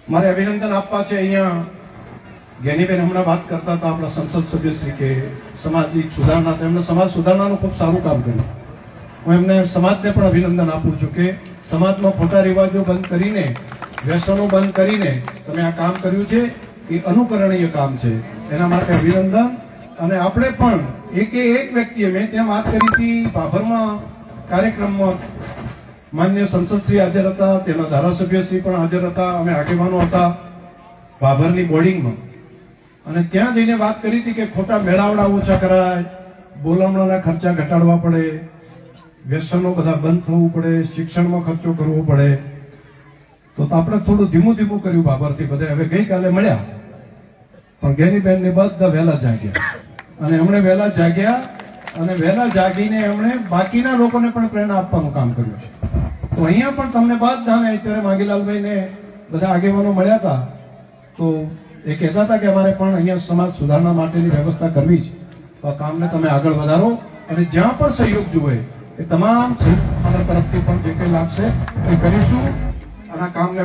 મારે અભિનંદન આપવા છે. અહીંયા જ્ઞાનીબેન હમણાં વાત કરતા હતા આપણા સંસદ સભ્ય શ્રી કે સામાજિક સુધારણા, તેમણે સમાજ સુધારણાનું ખૂબ સારું કામ કર્યું. હું એમને સમાજને પણ અભિનંદન આપું છું કે સમાજમાં ખોટા રિવાજો બંધ કરીને, વ્યસનો બંધ કરીને તમે આ કામ કર્યું છે. એ અનુકરણીય કામ છે, એના માટે અભિનંદન. અને આપણે પણ એક વ્યક્તિએ, મેં ત્યાં વાત કરી હતી ભાભરમાં કાર્યક્રમમાં, માન્ય સંસદશ્રી હાજર હતા, તેના ધારાસભ્યશ્રી પણ હાજર હતા, અમે આગેવાનો હતા ભાભરની બોર્ડિંગમાં, અને ત્યાં જઈને વાત કરી હતી કે ખોટા મેળાવડા ઓછા કરાય, બોલામણાના ખર્ચા ઘટાડવા પડે, વ્યસનો બધા બંધ થવું પડે, શિક્ષણમાં ખર્ચો કરવો પડે. તો આપણે થોડું ધીમું ધીમું કર્યું ભાભરથી બધે. હવે ગઈકાલે મળ્યા પણ જ્ઞાનીબેનને બધા વહેલા જાગ્યા, અને એમણે વહેલા જાગ્યા અને વહેલા જાગીને એમણે બાકીના લોકોને પણ પ્રેરણા આપવાનું કામ કર્યું છે. તો અહીંયા પણ તમને બધાને, અત્યારે માંગીલાલભાઈને બધા આગેવાનો મળ્યા હતા, તો એ કહેતા હતા કે અમારે પણ અહીંયા સમાજ સુધારણા માટેની વ્યવસ્થા કરવી છે. તો આ કામને તમે આગળ વધારો, અને જ્યાં પણ સહયોગ જોઈએ એ તમામ અમારા તરફથી પણ જે કંઈ લાગશે એ કરીશું. અને આ કામને